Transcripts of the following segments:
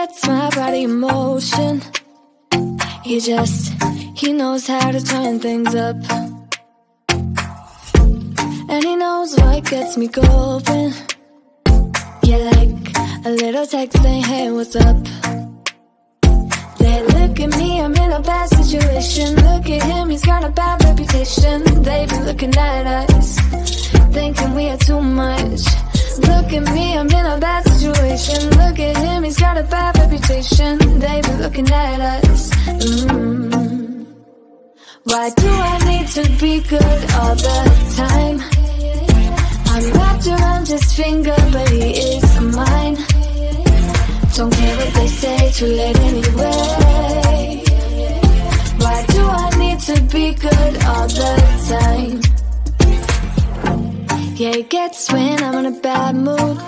sets my body in motion. He knows how to turn things up. And he knows what gets me going. Yeah, like a little text saying, hey, what's up? They look at me, I'm in a bad situation. Look at him, he's got a bad reputation. They be looking at us, thinking we are too much. Look at me, I'm in a bad situation. Look at him, he's got a bad reputation. They be looking at us. Why do I need to be good all the time? I'm wrapped around his finger, but he is mine. Don't care what they say, too late anyway. Why do I need to be good all the time? Yeah, he gets when I'm in a bad mood.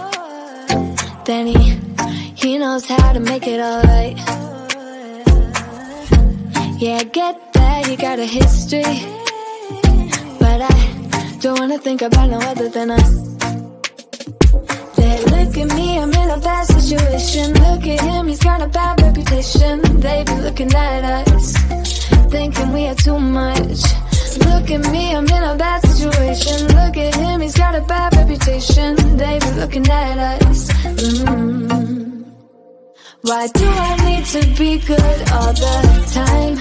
Then he knows how to make it alright. Yeah, I get that you got a history, but I don't wanna think about no other than us. They look at me, I'm in a bad situation. Look at him, he's got a bad reputation. They be looking at us, thinking we are too much. Look at me, I'm in a bad situation. Look at him, he's got a bad reputation. They be looking at us. Why do I need to be good all the time?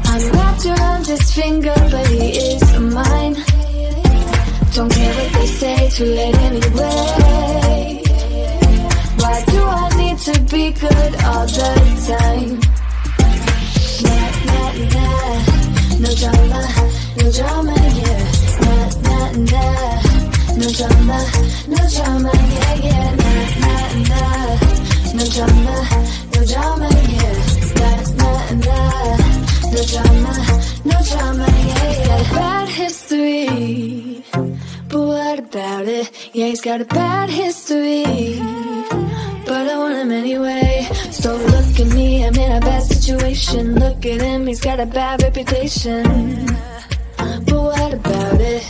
I'm wrapped around his finger, but he is mine. Don't care what they say, too late anyway. Why do I need to be good all the time? Nah, nah, nah. No drama, yeah. Nah, nah, nah. No drama, yeah. Nah, nah, nah. No drama, yeah. Nah, nah, nah. No drama, yeah. Bad history, but what about it? Yeah, he's got a bad history, but I want him anyway. So look at me, I'm in a bad situation. Look at him, he's got a bad reputation, but what about it?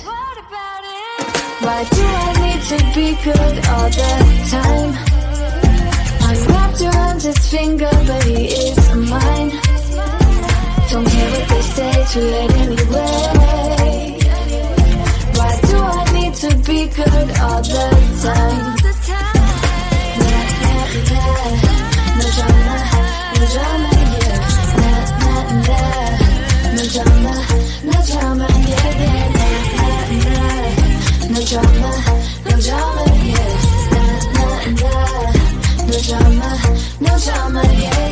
Why do I need to be good all the time? I'm wrapped around his finger, but he is mine. Don't care what they say, too late anyway. Why do I need to be good all the time? Nah, nah, nah. No drama, yeah. Nah, nah, nah. No drama, yeah. Nah, nah, nah. No drama, yeah. Nah, nah, nah. No drama, yeah.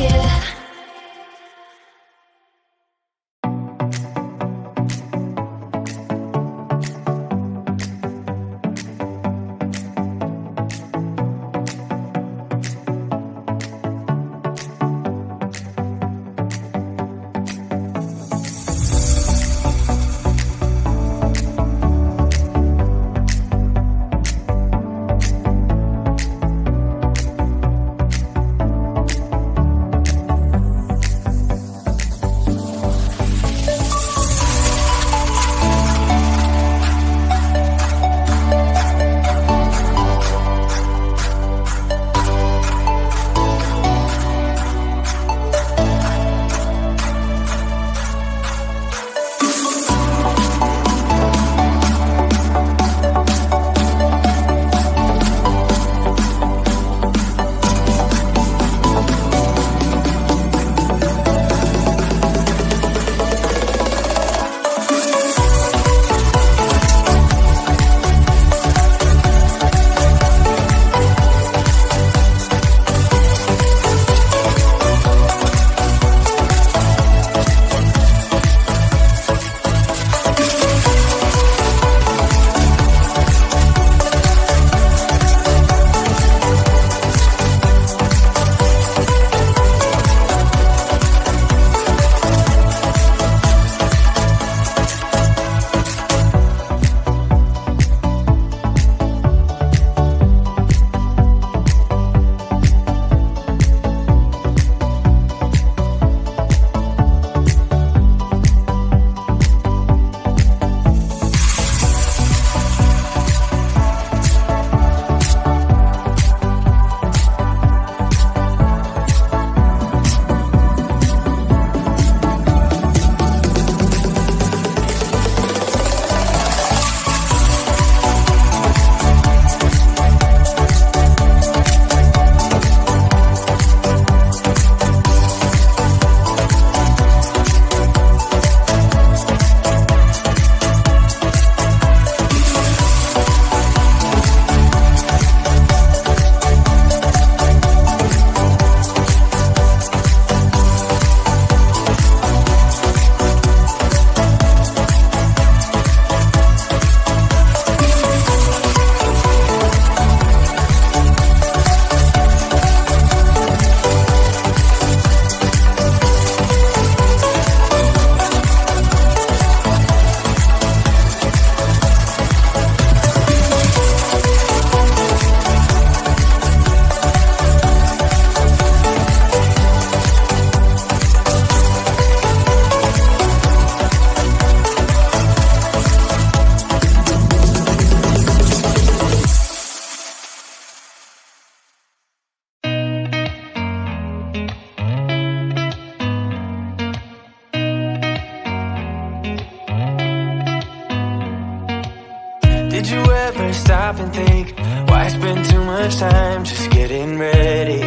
stop and think, why spend too much time just getting ready?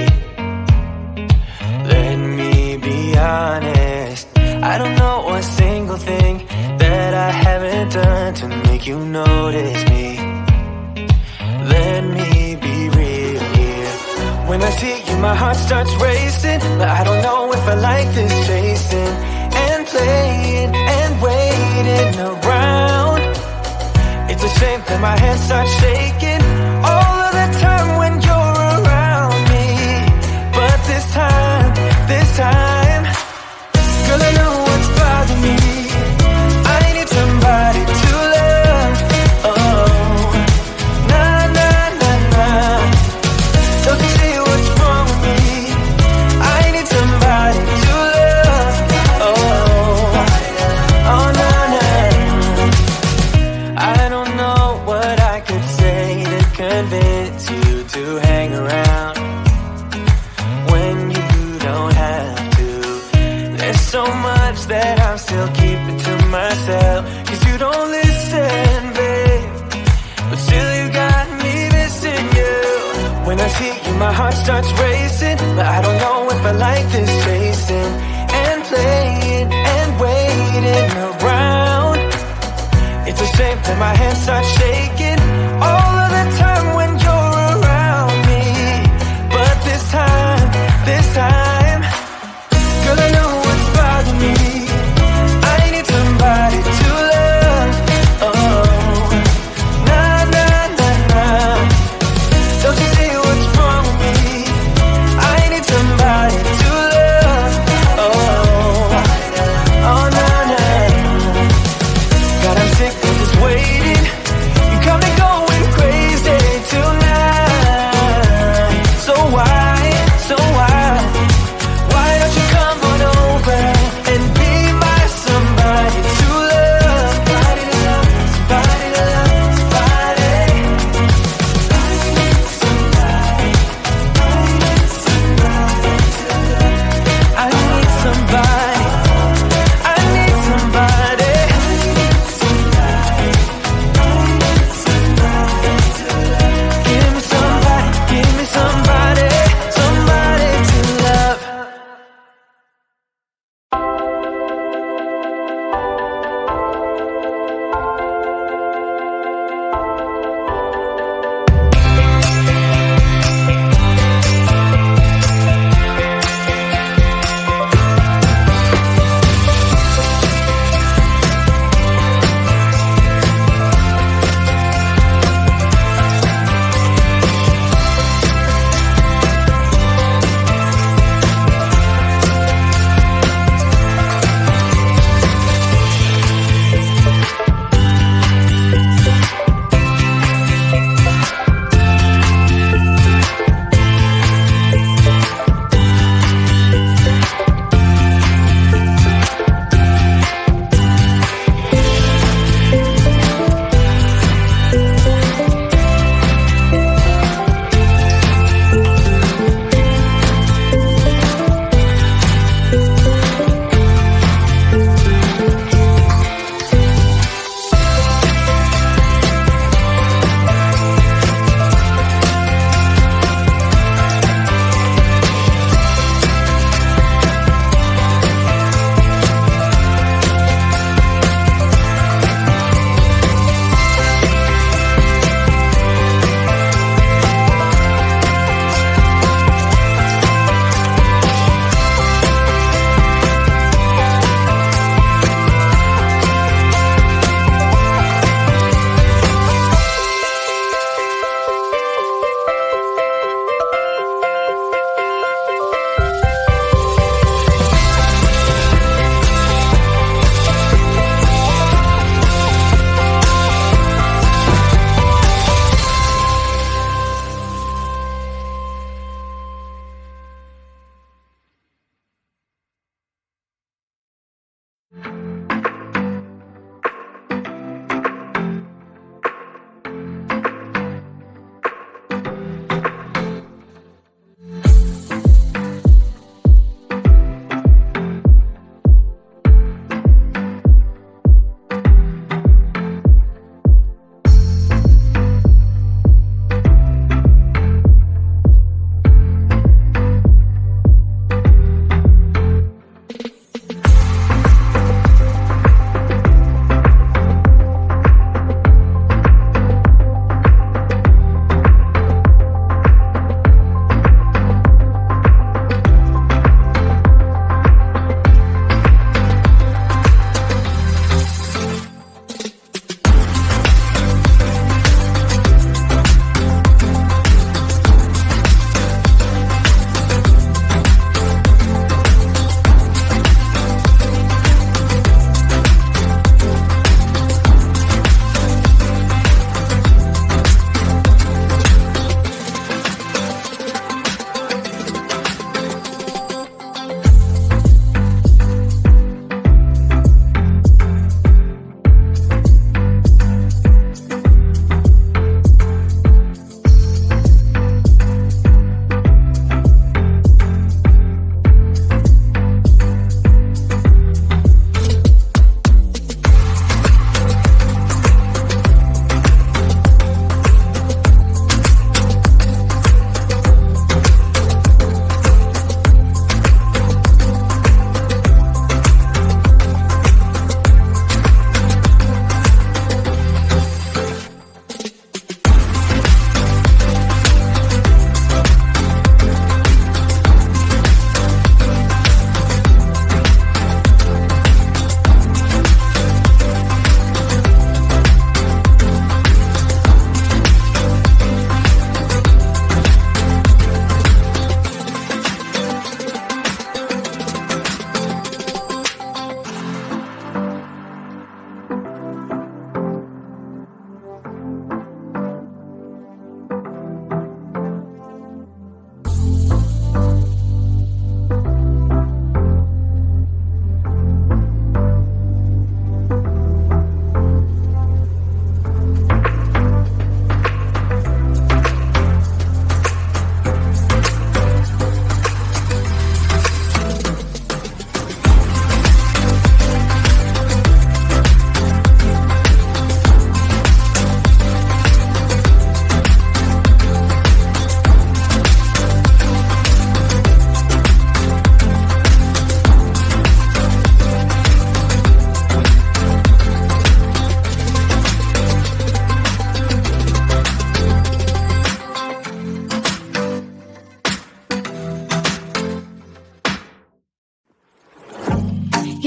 Let me be honest, I don't know a single thing that I haven't done to make you notice me. Let me be real here. When I see you, my heart starts racing, but I don't know if I like this chasing and playing and waiting around. It's a shame that my hands start shaking all of the time when you're around me. But this time, girl, I know what's bothering me. I need somebody to love. Oh, nah, nah, nah, nah. Don't you see what's wrong with me? I need somebody to love. Oh, oh, nah, nah. I don't know what I could say to convince you to hang around when you don't have to. There's so much that I'm still keeping to myself, 'cause you don't listen, babe. But still you got me missing you. When I see you, my heart starts racing, but I don't know if I like this chasing and playing and waiting around. It's a shame that my hands start shaking all of the time when you're around me. But this time, girl, I know what's bothering me. I need somebody to love. Oh, nah, nah, nah, nah. Don't you see what's wrong with me? I need somebody to love. Oh, oh, nah, nah. God, I'm sick of this waiting. You come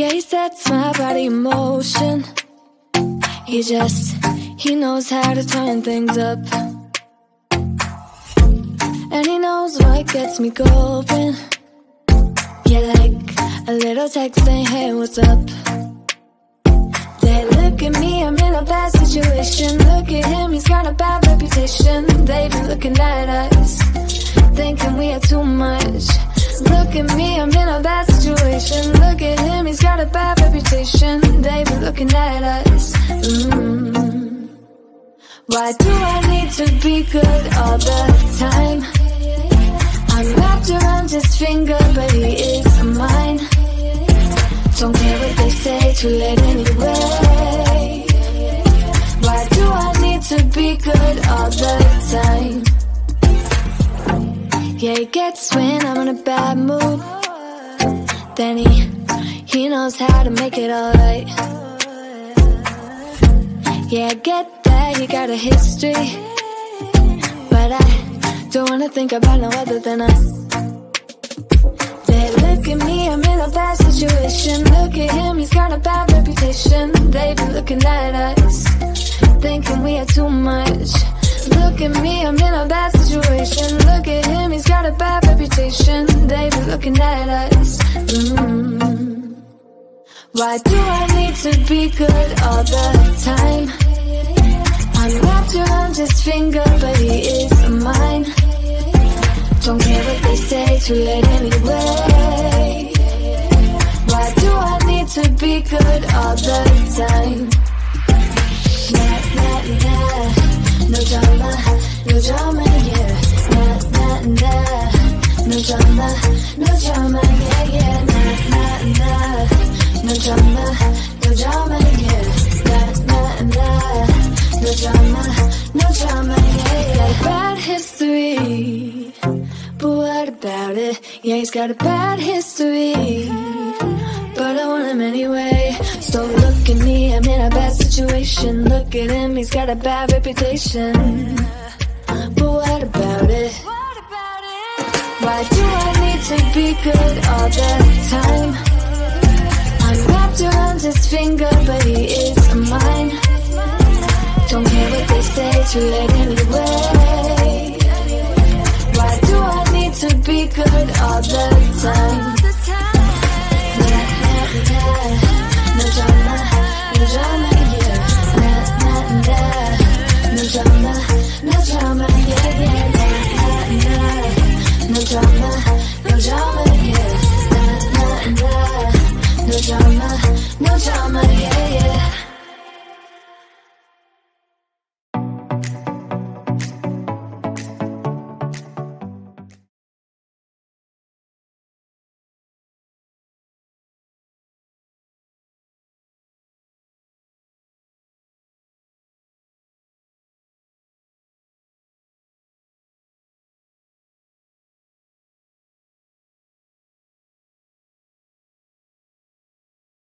Yeah, he sets my body in motion. He knows how to turn things up. And he knows what gets me going. Yeah, like a little text saying, hey, what's up? They look at me, I'm in a bad situation. Look at him, he's got a bad reputation. They be looking at us, thinking we are too much. Look at me, I'm in a bad situation. Look at him, he's got a bad reputation. They be looking at us. Why do I need to be good all the time? I'm wrapped around his finger, but he is mine. Don't care what they say, too late anyway. Why do I need to be good all the time? Yeah, he gets when I'm in a bad mood. Then he knows how to make it alright. Yeah, I get that he got a history, but I don't wanna think about no other than us. They look at me, I'm in a bad situation. Look at him, he's got a bad reputation. They be looking at us, thinking we are too much. Look at me, I'm in a bad situation. Look at him, he's got a bad reputation. They be looking at us. Why do I need to be good all the time? I'm wrapped around his finger, but he is mine. Don't care what they say, too late anyway. Why do I need to be good all the time? Nah, nah, nah. No drama, no drama, yeah. Nah, nah, nah. No drama, no drama, yeah, yeah. Nah, nah, nah. No drama, no drama, yeah. Nah, nah, nah. No drama, no drama, yeah, yeah. Bad history, but what about it? Yeah, he's got a bad history, but I want him anyway. So look at me, I'm in a bad situation. Look at him, he's got a bad reputation, but what about it? Why do I need to be good all the time? I'm wrapped around his finger, but he is mine. Don't care what they say, too late anyway. Why do I need to be good all the time? Nah, nah, nah. No drama, no drama, yeah. Nah, nah, nah. No drama, no drama, yeah, yeah. Nah, nah, nah. No drama, no drama, yeah. Nah, nah, nah. No drama, no drama, yeah, yeah.